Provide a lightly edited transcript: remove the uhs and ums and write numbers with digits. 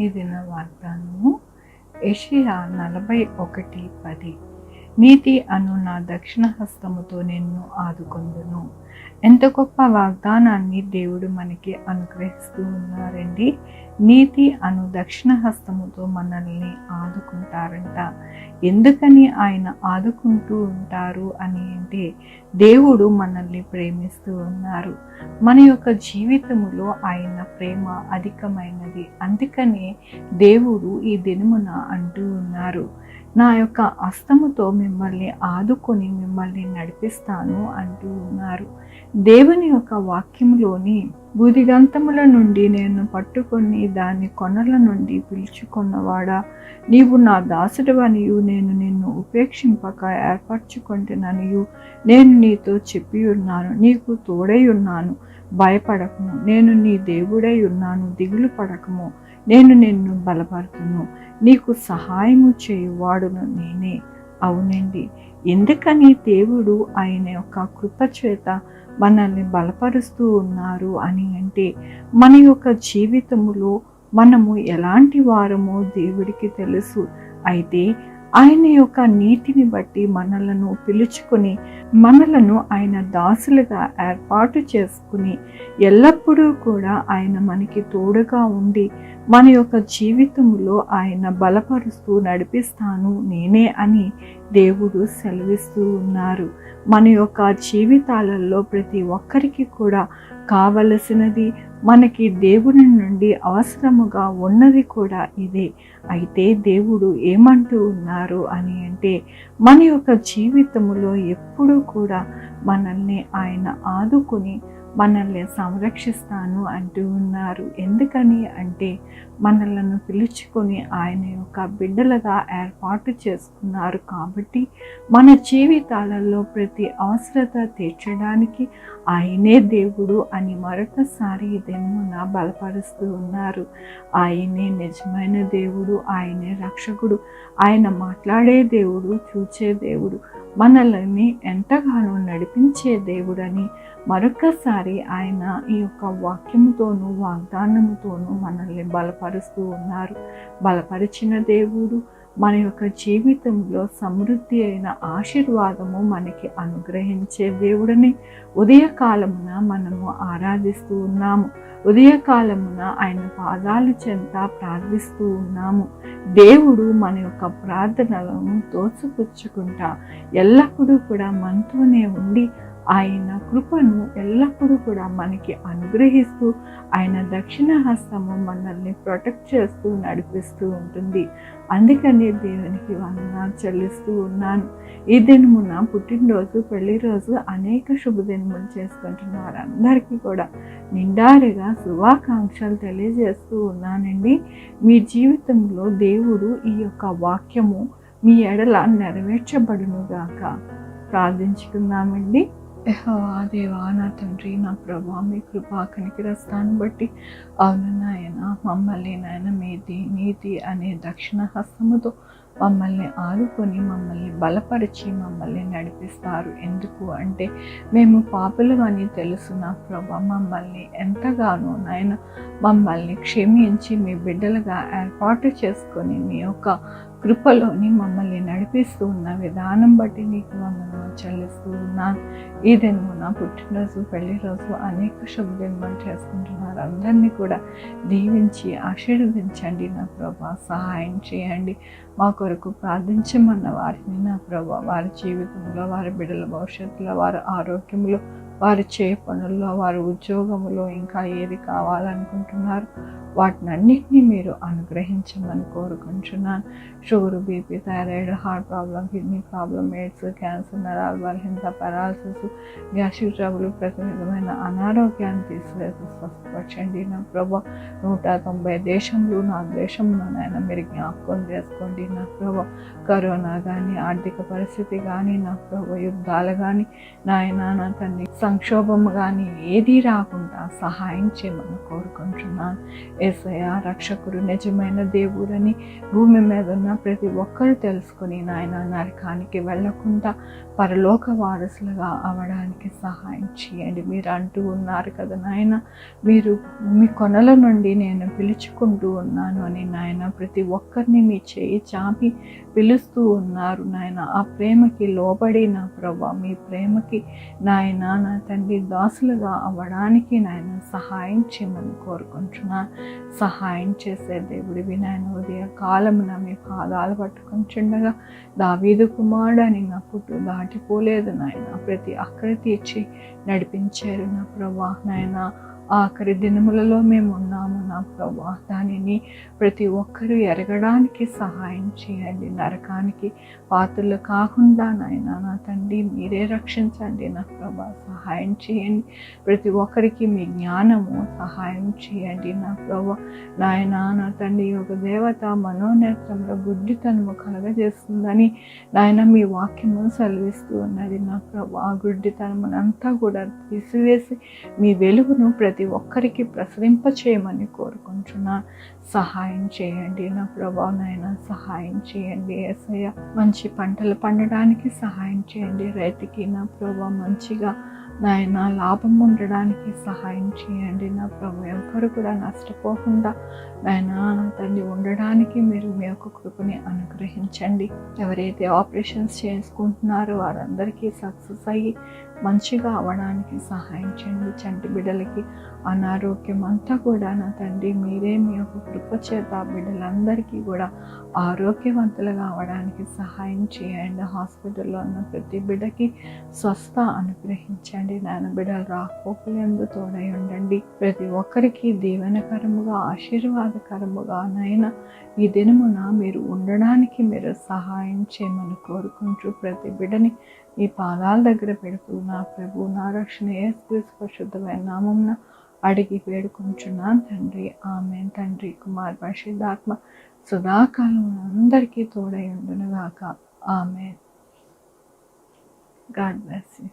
ఈ దిన వాగ్దానము యెషయా 41:10. నీతి అను నా దక్షిణ హస్తముతో నిన్ను ఆదుకొందును. ఎంత గొప్ప వాగ్దానాన్ని దేవుడు మనకి అనుగ్రహిస్తూ ఉన్నారండి. నీతి అను దక్షిణ హస్తముతో మనల్ని ఆదుకుంటారంట. ఎందుకని ఆయన ఆదుకుంటూ ఉంటారు అని అంటే, దేవుడు మనల్ని ప్రేమిస్తూ ఉన్నారు. మన యొక్క జీవితములో ఆయన ప్రేమ అధికమైనది. అందుకనే దేవుడు ఈ దినమున అంటూ ఉన్నారు, నా యొక్క హస్తముతో మిమ్మల్ని ఆదుకొని మిమ్మల్ని నడిపిస్తాను అంటూ ఉన్నారు. దేవుని యొక్క వాక్యములోని బూదిగంతముల నుండి నేను పట్టుకొని దాని కొనల నుండి పిలుచుకున్నవాడా, నీవు నా దాసుడవనియు నేను నిన్ను ఉపేక్షింపక ఏర్పరచుకొంటిననియు నేను నీతో చెప్పి ఉన్నాను. నీకు తోడై ఉన్నాను, భయపడకము, నేను నీ దేవుడై ఉన్నాను, దిగులు పడకము, నేను నిన్ను బలపరుతును, నీకు సహాయము చేయువాడును నేనే. అవునండి, ఎందుకని దేవుడు ఆయన యొక్క కృప చేత మనల్ని బలపరుస్తూ ఉన్నారు అని అంటే, మన యొక్క జీవితములో మనము ఎలాంటి వారమో దేవుడికి తెలుసు. అయితే ఆయన యొక్క నీతిని బట్టి మనలను పిలుచుకొని మనలను ఆయన దాసులుగా ఏర్పాటు చేసుకుని ఎల్లప్పుడూ కూడా ఆయన మనకి తోడుగా ఉండి మన యొక్క జీవితంలో ఆయన బలపరుస్తూ నడిపిస్తాను నేనే అని దేవుడు సెలవిస్తూ ఉన్నారు. మన యొక్క జీవితాలలో ప్రతి ఒక్కరికి కూడా కావలసినది, మనకి దేవుని నుండి అవసరముగా ఉన్నది కూడా ఇదే. అయితే దేవుడు ఏమంటూ ఉన్నారు అని అంటే, మన యొక్క జీవితములో ఎప్పుడూ కూడా మనల్ని ఆయన ఆదుకొని మనల్ని సంరక్షిస్తాను అంటూ ఉన్నారు. ఎందుకని అంటే, మనలను పిలుచుకొని ఆయన యొక్క బిడ్డలుగా ఏర్పాటు చేసుకున్నారు కాబట్టి మన జీవితాలలో ప్రతి అవసరత తీర్చడానికి ఆయనే దేవుడు అని మరొకసారి ఇదేమోన బలపరుస్తూ ఉన్నారు. ఆయనే నిజమైన దేవుడు, ఆయనే రక్షకుడు, ఆయన మాట్లాడే దేవుడు, చూచే దేవుడు, మనల్ని ఎంతగానో నడిపించే దేవుడని మరొకసారి ఆయన ఈ యొక్క వాక్యముతోనూ వాగ్దానముతోనూ మనల్ని బలపరుస్తూ ఉన్నారు. బలపరిచిన దేవుడు మన యొక్క జీవితంలో సమృద్ధి అయిన ఆశీర్వాదము మనకి అనుగ్రహించే దేవుడని ఉదయకాలమున మనము ఆరాధిస్తూ ఉన్నాము. ఉదయకాలమున ఆయన పాదాలు చెంత ప్రార్థిస్తూ ఉన్నాము. దేవుడు మన యొక్క ప్రార్థనలను తోసిపుచ్చుకుంటా ఎల్లప్పుడూ కూడా మనతోనే ఉండి ఆయన కృపను ఎల్లప్పుడూ కూడా మనకి అనుగ్రహిస్తూ ఆయన దక్షిణ హస్తము మనల్ని ప్రొటెక్ట్ చేస్తూ నడిపిస్తూ ఉంటుంది. అందుకని దేవునికి వందనాలు చెల్లిస్తూ ఉన్నాను. ఈ దినమున పుట్టినరోజు, పెళ్లి రోజు, అనేక శుభదినములు చేసుకుంటున్నారు అందరికీ కూడా నిండారుగా శుభాకాంక్షలు తెలియజేస్తూ ఉన్నానండి. మీ జీవితంలో దేవుడు ఈ యొక్క వాక్యము మీ ఎడల నెరవేర్చబడునుగాక. ప్రార్థించుకుందామండి. యెహోవా దేవా, నా తండ్రి, నా ప్రభా, మీ కృపా కనికరస్తాను బట్టి అవును నాయన, మమ్మల్ని నాయన మీది నీతి అనే దక్షిణ హస్తముతో మమ్మల్ని ఆదుకొని మమ్మల్ని బలపరిచి మమ్మల్ని నడిపిస్తారు. ఎందుకు అంటే మేము పాపులమని తెలుసు నా ప్రభా. మమ్మల్ని ఎంతగానో నాయన మమ్మల్ని క్షమించి మీ బిడ్డలుగా ఏర్పాటు చేసుకొని మీ యొక్క కృపలోని మమ్మల్ని నడిపిస్తూ ఉన్న విధానం బట్టి నీకు వందనాలు చెల్లిస్తూ ఉన్నాను. ఈ దినము నా పుట్టినరోజు, పెళ్లి రోజు, అనేక శుభదినములు చేసుకుంటున్నారు అందరినీ కూడా దీవించి ఆశీర్వదించండి నా ప్రభా. సహాయం చేయండి. మా కొరకు ప్రార్థించమన్న వారిని నా ప్రభా, వారి జీవితంలో, వారి బిడ్డల భవిష్యత్తులో, వారి ఆరోగ్యంలో, వారు చే పనుల్లో, వారి ఉద్యోగంలో ఇంకా ఏది కావాలనుకుంటున్నారు వాటిని అన్నింటినీ మీరు అనుగ్రహించమని కోరుకుంటున్నాను. Sugar, BP, thyroid, heart problem, kidney problem, AIDS, cancer, నరాల బలహీనత, పారాలసిస్, గ్యాస్ట్రిక్ ట్రబుల్, ప్రతి విధమైన అనారోగ్యాన్ని తీసివేసి స్వస్థపరచండి నా ప్రభా. 190 దేశంలో, నా దేశంలో నాయన మీరు జ్ఞాపకం చేసుకోండి నా ప్రభా. కరోనా కానీ, ఆర్థిక పరిస్థితి కానీ నా ప్రభా, యుద్ధాలు కానీ నాయన నా తండ్రి సంక్షోభము కానీ ఏదీ రాకుండా సహాయం చేయమని కోరుకుంటున్నాను. యేసయ్య రక్షకుడు నిజమైన దేవుడని భూమి మీద ఉన్న ప్రతి ఒక్కరూ తెలుసుకుని నాయన నరకానికి వెళ్ళకుండా పరలోక వారసులుగా అవడానికి సహాయం చేయండి. మీరు అంటూ ఉన్నారు కదా నాయన, మీరు మీ కొనల నుండి నేను పిలుచుకుంటూ ఉన్నాను అని నాయన, ప్రతి ఒక్కరిని మీ చేయి చాపి పిలుస్తూ ఉన్నారు నాయన. ఆ ప్రేమకి లోబడి నా ప్రభా, మీ ప్రేమకి నాయన నా తండ్రి దాసులుగా అవ్వడానికి నాయన సహాయం చేయమని కోరుకుంటున్నాను. సహాయం చేసే దేవుడివి నాయన, ఉదయ కాలమున మీ పాదాలు పట్టుకుంటుండగా దావీదు కుమారుడు అని నా పుట్టు దాటిపోలేదు నాయన. ప్రతి అక్కడి తీర్చి నడిపించారు నా ప్రభా నాయన. ఆఖరి దినములలో మేము ఉన్నాము నా ప్రభా, దానిని ప్రతి ఒక్కరూ ఎరగడానికి సహాయం చేయండి. నరకానికి పాత్రలు కాకుండా నాయన నా తండ్రి మీరే రక్షించండి నా ప్రభా, సహాయం చేయండి. ప్రతి ఒక్కరికి మీ జ్ఞానము సహాయం చేయండి నా ప్రభా నాయన. నా తండ్రి ఒక దేవత మనోనేత్రంలో గుడ్డితనము కలగజేస్తుందని నాయన మీ వాక్యము సెలవిస్తూ ఉన్నది నా ప్రభా. ఆ గుడ్డితనమునంతా కూడా తీసివేసి మీ వెలుగును ప్రతి ఒక్కరికి ప్రసరింప చేయమని కోరుకుంటున్నా. సహాయం చేయండి నా ప్రభా నాయన, సహాయం చేయండి యేసయ్య. మంచి పంటలు పండడానికి సహాయం చేయండి రైతుకి నా ప్రభా. మంచిగా నాయన లాభం ఉండడానికి సహాయం చేయండి నా ప్రభు. ఎవ్వరు కూడా నష్టపోకుండా నాయన నా తండ్రి ఉండడానికి మీరు మీ యొక్క కృపని అనుగ్రహించండి. ఎవరైతే ఆపరేషన్స్ చేసుకుంటున్నారో వారందరికీ సక్సెస్ అయ్యి మంచిగా అవ్వడానికి సహాయం చేయండి. చంటి బిడ్డలకి అనారోగ్యం అంతా కూడా నా తండ్రి మీరే మీ యొక్క కృప చేత బిడ్డలందరికీ కూడా ఆరోగ్యవంతులుగా అవ్వడానికి సహాయం చేయండి. హాస్పిటల్లో ఉన్న ప్రతి బిడ్డకి స్వస్థ అనుగ్రహించండి నాయన. బిడ్డలు రాకపోకలు ఎందు తోడై ఉండండి. ప్రతి ఒక్కరికి దీవెనకరముగా ఆశీర్వాదకరముగా నాయన ఈ దినమున మీరు ఉండడానికి మీరు సహాయం చేయమని కోరుకుంటూ ప్రతి బిడ్డని ఈ పాదాల దగ్గర పెడుతూ నా ప్రభు నా రక్షణ యేసుక్రీస్తు పరిశుద్ధమైన నామమున అడిగి వేడుకుంటున్నాను తండ్రి. ఆమేన్. తండ్రి కుమార్ పరిశుద్ధాత్మ సదాకాలం అందరికీ తోడై ఉండునుగాక. ఆమేన్. God bless you.